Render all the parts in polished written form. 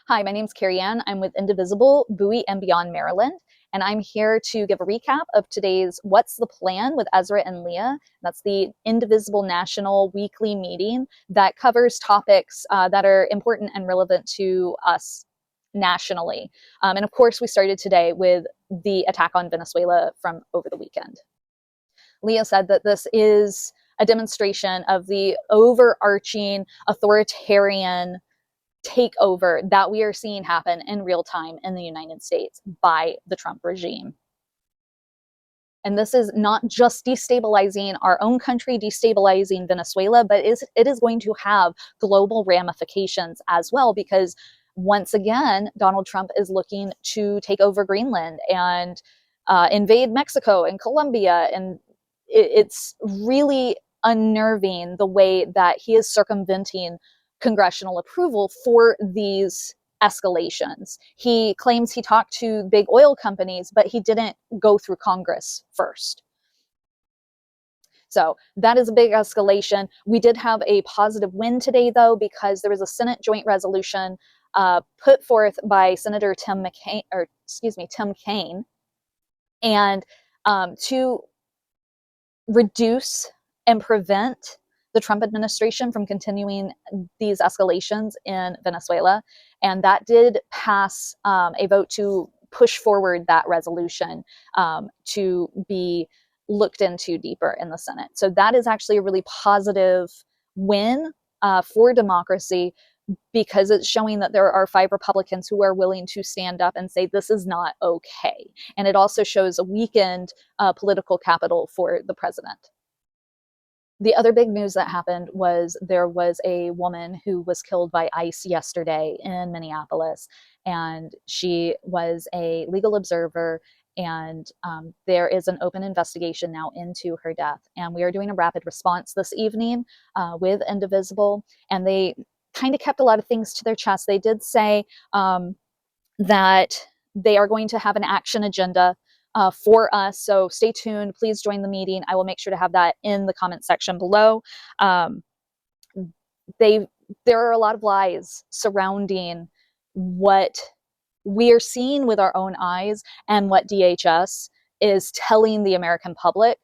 Hi, my name's Carrie Ann. I'm with Indivisible Bowie and Beyond Maryland, and I'm here to give a recap of today's What's the Plan with Ezra and Leah. That's the Indivisible National weekly meeting that covers topics that are important and relevant to us nationally. And of course, we started today with the attack on Venezuela from over the weekend. Leah said that this is a demonstration of the overarching authoritarian takeover that we are seeing happen in real time in the United States by the Trump regime. And this is not just destabilizing our own country, destabilizing Venezuela, but it is going to have global ramifications as well, because once again, Donald Trump is looking to take over Greenland and invade Mexico and Colombia. And it's really unnerving the way that he is circumventing congressional approval for these escalations. He claims he talked to big oil companies, but he didn't go through Congress first. So that is a big escalation. We did have a positive win today, though, because there was a Senate joint resolution put forth by Senator Tim Kaine, and to reduce and prevent the Trump administration from continuing these escalations in Venezuela. And that did pass a vote to push forward that resolution to be looked into deeper in the Senate. So that is actually a really positive win for democracy, because it's showing that there are 5 Republicans who are willing to stand up and say this is not okay. And it also shows a weakened political capital for the president. The other big news that happened was there was a woman who was killed by ICE yesterday in Minneapolis, and she was a legal observer, and there is an open investigation now into her death. And we are doing a rapid response this evening with Indivisible, and they kind of kept a lot of things to their chest. They did say that they are going to have an action agenda for us. So stay tuned. Please join the meeting. I will make sure to have that in the comment section below. There are a lot of lies surrounding what we are seeing with our own eyes and what DHS is telling the American public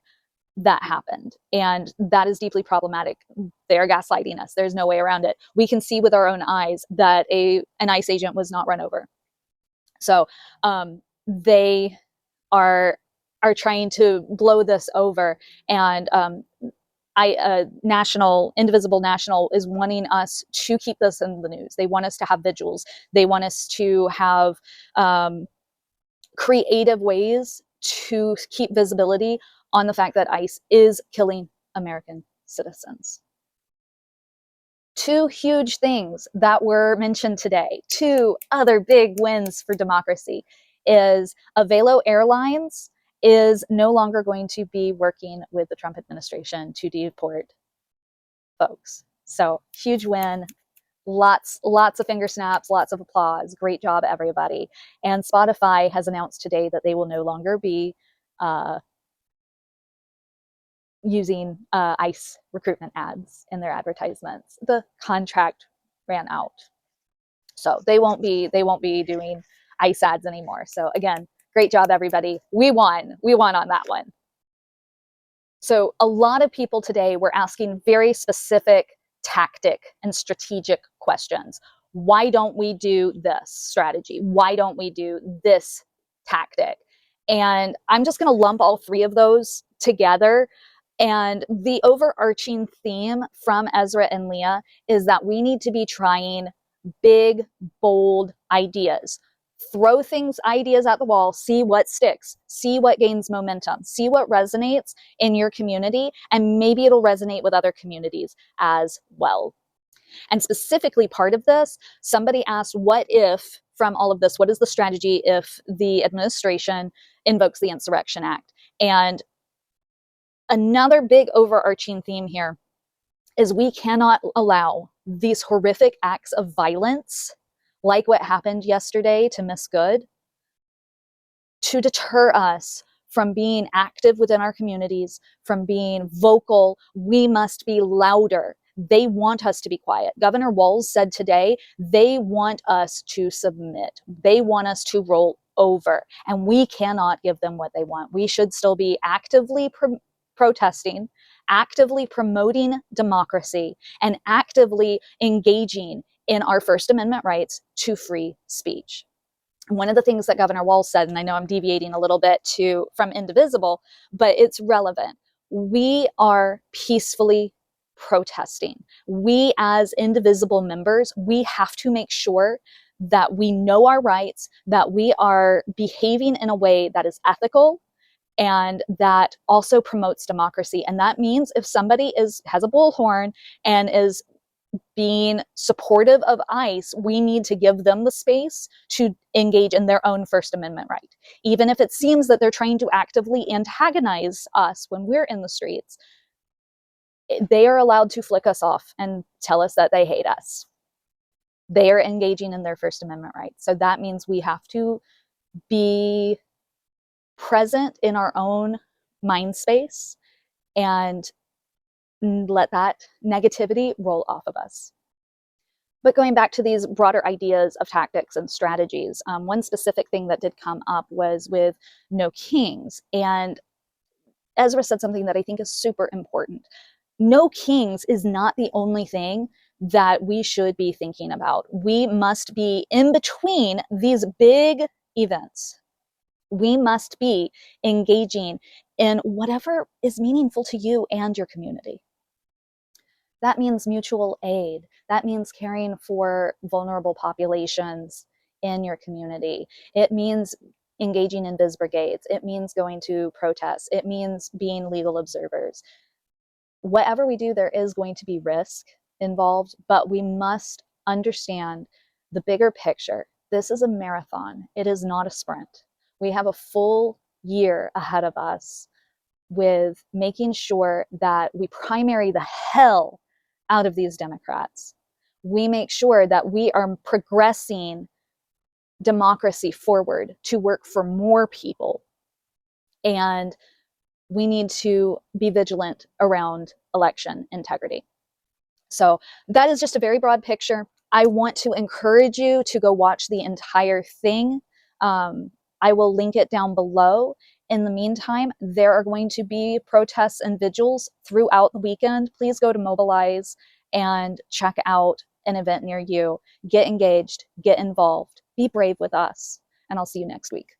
that happened. And that is deeply problematic. They're gaslighting us. There's no way around it. We can see with our own eyes that an ICE agent was not run over. So they are trying to blow this over, and Indivisible National is wanting us to keep this in the news. They want us to have vigils. They want us to have creative ways to keep visibility on the fact that ICE is killing American citizens. 2 huge things that were mentioned today, 2 other big wins for democracy, is Avelo Airlines is no longer going to be working with the Trump administration to deport folks. So huge win, lots of finger snaps, lots of applause. Great job, everybody. And Spotify has announced today that they will no longer be using ICE recruitment ads in their advertisements. The contract ran out, so they won't be doing ICE ads anymore. So again, great job, everybody. We won on that one. So a lot of people today were asking very specific tactic and strategic questions. Why don't we do this strategy? Why don't we do this tactic? And I'm just going to lump all 3 of those together. And the overarching theme from Ezra and Leah is that we need to be trying big, bold ideas. Throw ideas at the wall, see what sticks, see what gains momentum, see what resonates in your community, and maybe it'll resonate with other communities as well. And specifically part of this, somebody asked, what if, from all of this, what is the strategy if the administration invokes the Insurrection Act? And another big overarching theme here is we cannot allow these horrific acts of violence, like what happened yesterday to Miss Good, to deter us from being active within our communities, from being vocal. We must be louder They want us to be quiet. Governor Walz said today, they want us to submit. They want us to roll over, and we cannot give them what they want. We should still be actively protesting, actively promoting democracy, and actively engaging in our First Amendment rights to free speech. One of the things that Governor Walz said, and I know I'm deviating a little bit from Indivisible, but it's relevant. We are peacefully protesting. We as Indivisible members, we have to make sure that we know our rights, that we are behaving in a way that is ethical and that also promotes democracy. And that means if somebody has a bullhorn and is being supportive of ICE, we need to give them the space to engage in their own First Amendment right. Even if it seems that they're trying to actively antagonize us when we're in the streets, they are allowed to flick us off and tell us that they hate us. They are engaging in their First Amendment rights. So that means we have to be present in our own mind space and let that negativity roll off of us. But going back to these broader ideas of tactics and strategies, one specific thing that did come up was with no kings. And Ezra said something that I think is super important. No kings is not the only thing that we should be thinking about. We must be in between these big events. We must be engaging in whatever is meaningful to you and your community. That means mutual aid. That means caring for vulnerable populations in your community. It means engaging in biz brigades. It means going to protests. It means being legal observers. Whatever we do, there is going to be risk involved, but we must understand the bigger picture. This is a marathon. It is not a sprint. We have a full year ahead of us with making sure that we primary the hell out of these Democrats. We make sure that we are progressing democracy forward to work for more people. And we need to be vigilant around election integrity. So that is just a very broad picture. I want to encourage you to go watch the entire thing. I will link it down below. In the meantime, there are going to be protests and vigils throughout the weekend. Please go to Mobilize and check out an event near you. Get engaged, get involved, be brave with us, and I'll see you next week.